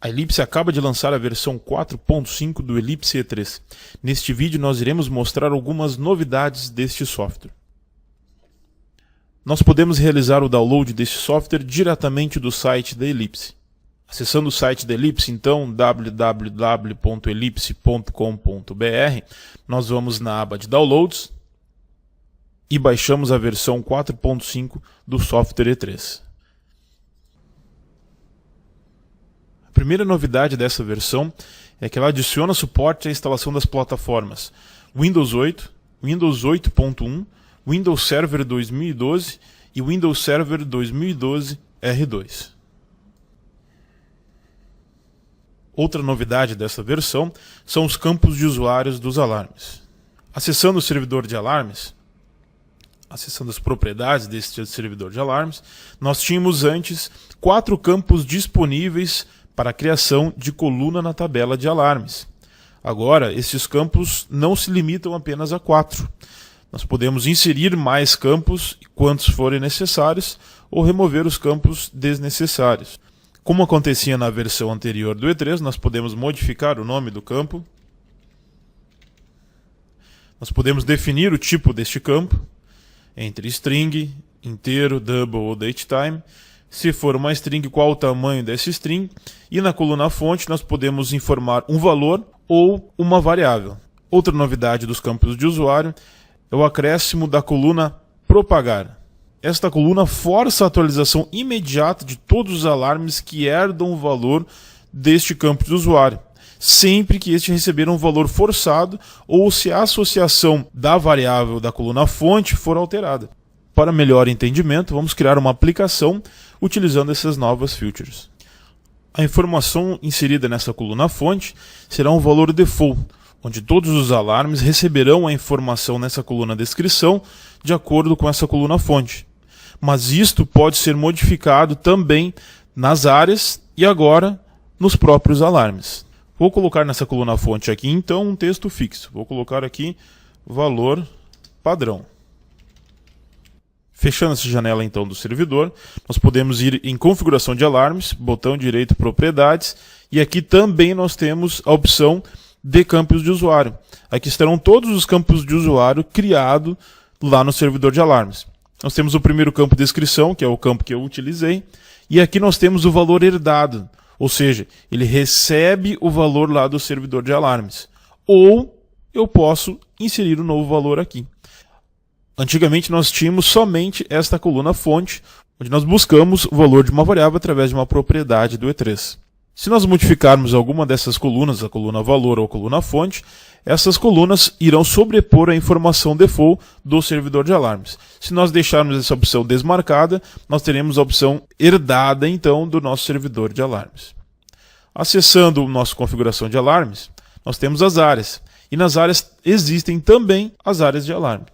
A Ellipse acaba de lançar a versão 4.5 do Ellipse E3. Neste vídeo nós iremos mostrar algumas novidades deste software. Nós podemos realizar o download deste software diretamente do site da Ellipse. Acessando o site da Ellipse, então, www.ellipse.com.br, nós vamos na aba de Downloads e baixamos a versão 4.5 do software E3. A primeira novidade dessa versão é que ela adiciona suporte à instalação das plataformas Windows 8, Windows 8.1, Windows Server 2012 e Windows Server 2012 R2. Outra novidade dessa versão são os campos de usuários dos alarmes. Acessando o servidor de alarmes, acessando as propriedades desse servidor de alarmes, nós tínhamos antes 4 campos disponíveis para a criação de coluna na tabela de alarmes. Agora, esses campos não se limitam apenas a 4. Nós podemos inserir mais campos quantos forem necessários ou remover os campos desnecessários. Como acontecia na versão anterior do E3, nós podemos modificar o nome do campo. Nós podemos definir o tipo deste campo, entre string, inteiro, double ou datetime. Se for uma string, qual o tamanho dessa string. E na coluna fonte nós podemos informar um valor ou uma variável. Outra novidade dos campos de usuário é o acréscimo da coluna propagar. Esta coluna força a atualização imediata de todos os alarmes que herdam o valor deste campo de usuário, sempre que este receber um valor forçado ou se a associação da variável da coluna fonte for alterada. Para melhor entendimento, vamos criar uma aplicação utilizando essas novas features. A informação inserida nessa coluna fonte será um valor default, onde todos os alarmes receberão a informação nessa coluna descrição de acordo com essa coluna fonte. Mas isto pode ser modificado também nas áreas e agora nos próprios alarmes. Vou colocar nessa coluna fonte aqui então um texto fixo. Vou colocar aqui valor padrão. Fechando essa janela então do servidor, nós podemos ir em configuração de alarmes, botão direito propriedades, e aqui também nós temos a opção de campos de usuário. Aqui estarão todos os campos de usuário criados lá no servidor de alarmes. Nós temos o primeiro campo descrição, que é o campo que eu utilizei, e aqui nós temos o valor herdado, ou seja, ele recebe o valor lá do servidor de alarmes. Ou eu posso inserir um novo valor aqui. Antigamente nós tínhamos somente esta coluna fonte, onde nós buscamos o valor de uma variável através de uma propriedade do E3. Se nós modificarmos alguma dessas colunas, a coluna valor ou a coluna fonte, essas colunas irão sobrepor a informação default do servidor de alarmes. Se nós deixarmos essa opção desmarcada, nós teremos a opção herdada então do nosso servidor de alarmes. Acessando a nossa configuração de alarmes, nós temos as áreas. E nas áreas existem também as áreas de alarme.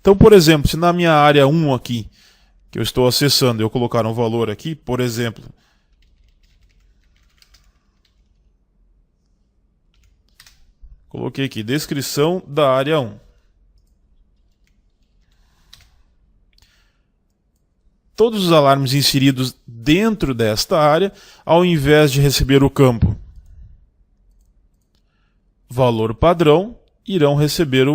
Então, por exemplo, se na minha área 1 aqui, que eu estou acessando, eu colocar um valor aqui, por exemplo, coloquei aqui, descrição da área 1. Todos os alarmes inseridos dentro desta área, ao invés de receber o campo valor padrão, irão receber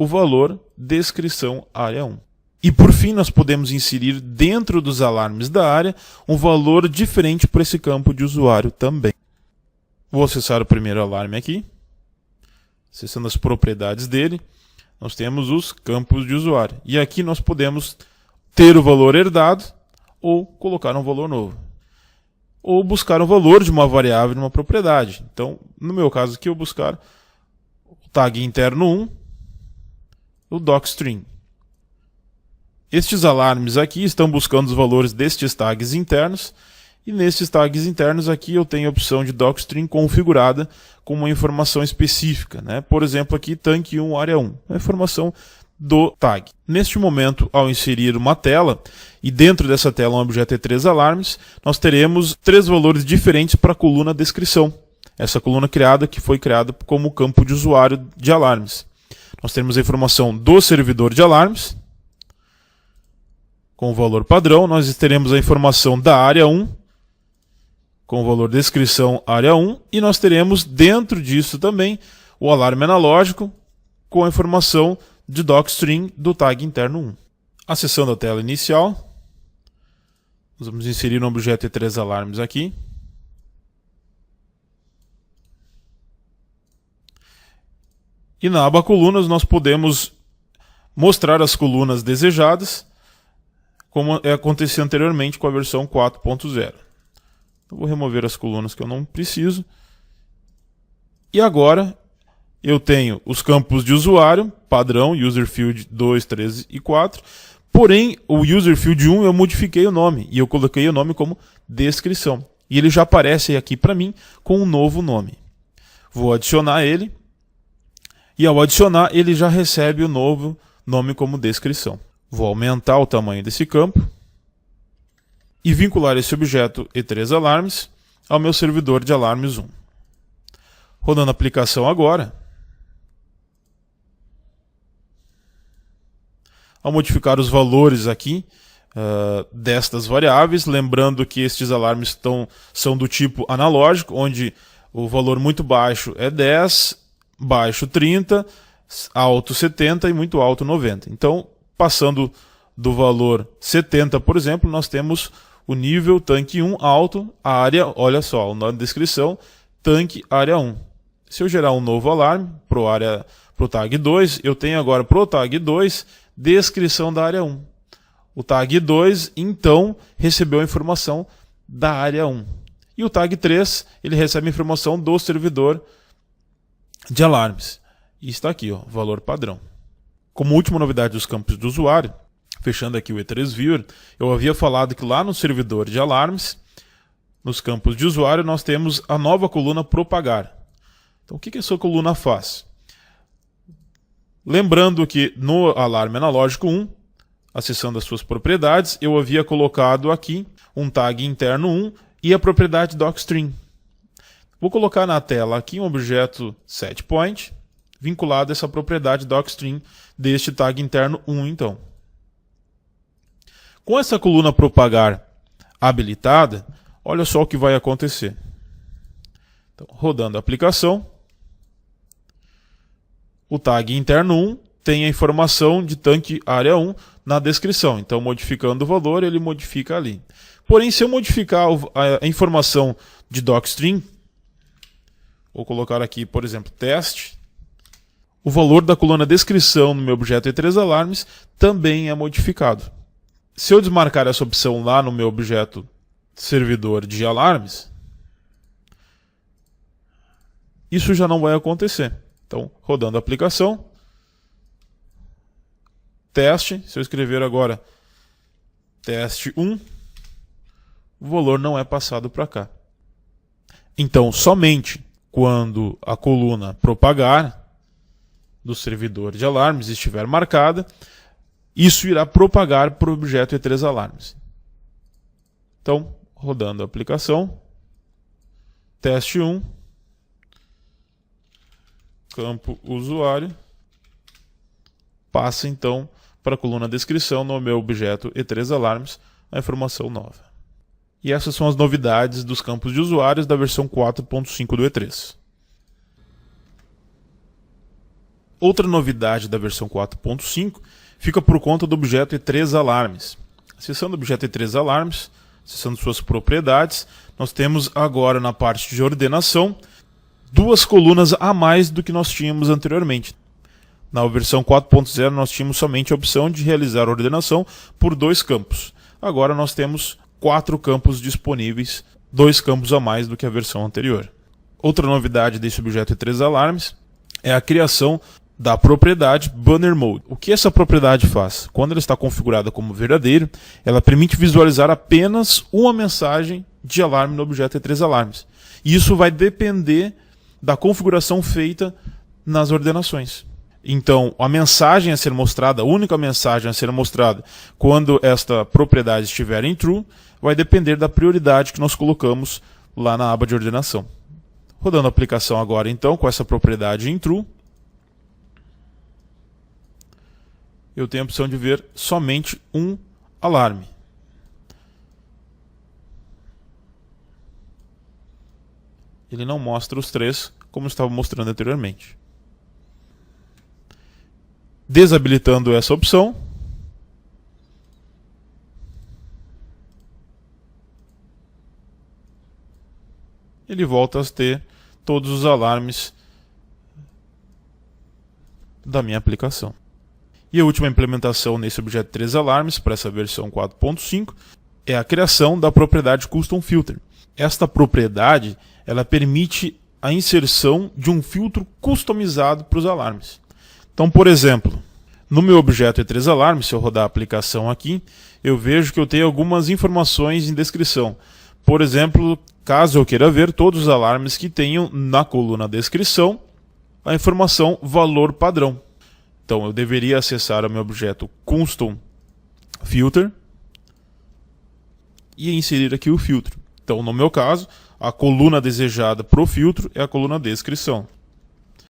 o valor descrição área 1. E por fim, nós podemos inserir dentro dos alarmes da área um valor diferente para esse campo de usuário também. Vou acessar o primeiro alarme aqui. Acessando as propriedades dele, nós temos os campos de usuário. E aqui nós podemos ter o valor herdado ou colocar um valor novo. Ou buscar um valor de uma variável numa propriedade. Então, no meu caso aqui, eu vou buscar o tag interno 1, o docstring. Estes alarmes aqui estão buscando os valores destes tags internos. E nesses tags internos aqui eu tenho a opção de docstring configurada com uma informação específica, né? Por exemplo, aqui tanque 1, área 1, a informação do tag. Neste momento, ao inserir uma tela, e dentro dessa tela um objeto E3 alarmes, nós teremos 3 valores diferentes para a coluna descrição. Essa coluna que foi criada como campo de usuário de alarmes. Nós temos a informação do servidor de alarmes, com o valor padrão. Nós teremos a informação da área 1, com o valor descrição área 1, e nós teremos dentro disso também o alarme analógico com a informação de docstring do tag interno 1. Acessando a tela inicial, nós vamos inserir um objeto E3 alarmes aqui. E na aba colunas nós podemos mostrar as colunas desejadas, como acontecia anteriormente com a versão 4.0. Eu vou remover as colunas que eu não preciso. E agora eu tenho os campos de usuário, padrão, user field 2, 3 e 4. Porém, o user field 1 eu modifiquei o nome, e eu coloquei o nome como descrição. E ele já aparece aqui para mim com um novo nome. Vou adicionar ele, e ao adicionar ele já recebe o novo nome como descrição. Vou aumentar o tamanho desse campo e vincular esse objeto E3 alarmes ao meu servidor de alarmes 1. Rodando a aplicação agora, ao modificar os valores aqui destas variáveis, lembrando que estes alarmes são do tipo analógico, onde o valor muito baixo é 10, baixo 30, alto 70 e muito alto 90. Então, passando do valor 70, por exemplo, nós temos o nível tanque 1 alto, a área, olha só, na descrição, tanque área 1. Se eu gerar um novo alarme para o tag 2, eu tenho agora para o tag 2 descrição da área 1. O tag 2, então, recebeu a informação da área 1. E o tag 3, ele recebe a informação do servidor de alarmes. E está aqui, ó, valor padrão. Como última novidade dos campos do usuário, fechando aqui o E3 Viewer, eu havia falado que lá no servidor de alarmes, nos campos de usuário, nós temos a nova coluna propagar. Então, o que essa coluna faz? Lembrando que no alarme analógico 1, acessando as suas propriedades, eu havia colocado aqui um tag interno 1 e a propriedade docstring. Vou colocar na tela aqui um objeto setPoint, vinculado a essa propriedade docstring deste tag interno 1, então. Com essa coluna propagar habilitada, olha só o que vai acontecer. Então, rodando a aplicação, o tag interno 1 tem a informação de tanque área 1 na descrição. Então, modificando o valor, ele modifica ali. Porém, se eu modificar a informação de docstring, vou colocar aqui, por exemplo, teste, o valor da coluna descrição no meu objeto E3 alarmes também é modificado. Se eu desmarcar essa opção lá no meu objeto servidor de alarmes, isso já não vai acontecer. Então, rodando a aplicação, teste, se eu escrever agora teste 1, o valor não é passado para cá. Então, somente quando a coluna propagar do servidor de alarmes estiver marcada, isso irá propagar para o objeto E3 alarmes. Então, rodando a aplicação, teste 1, campo usuário, passa então para a coluna descrição no meu objeto E3 alarmes a informação nova. E essas são as novidades dos campos de usuários da versão 4.5 do E3. Outra novidade da versão 4.5 fica por conta do objeto E3 alarmes. Acessando o objeto E3 alarmes, acessando suas propriedades, nós temos agora na parte de ordenação duas colunas a mais do que nós tínhamos anteriormente. Na versão 4.0 nós tínhamos somente a opção de realizar a ordenação por 2 campos. Agora nós temos 4 campos disponíveis, 2 campos a mais do que a versão anterior. Outra novidade desse objeto E3 alarmes é a criação da propriedade Banner Mode. O que essa propriedade faz? Quando ela está configurada como verdadeiro, ela permite visualizar apenas uma mensagem de alarme no objeto E3 alarmes. E isso vai depender da configuração feita nas ordenações. Então, a mensagem a ser mostrada, a única mensagem a ser mostrada quando esta propriedade estiver em true, vai depender da prioridade que nós colocamos lá na aba de ordenação. Rodando a aplicação agora, então, com essa propriedade em true, eu tenho a opção de ver somente um alarme. ele não mostra os 3 como estava mostrando anteriormente. Desabilitando essa opção, ele volta a ter todos os alarmes da minha aplicação. E a última implementação nesse objeto 3 alarmes, para essa versão 4.5, é a criação da propriedade Custom Filter. Esta propriedade ela permite a inserção de um filtro customizado para os alarmes. Então, por exemplo, no meu objeto E3 Alarme, se eu rodar a aplicação aqui, eu vejo que eu tenho algumas informações em descrição. Por exemplo, caso eu queira ver todos os alarmes que tenham na coluna descrição a informação valor padrão. Então eu deveria acessar o meu objeto Custom Filter e inserir aqui o filtro. Então, no meu caso, a coluna desejada para o filtro é a coluna descrição.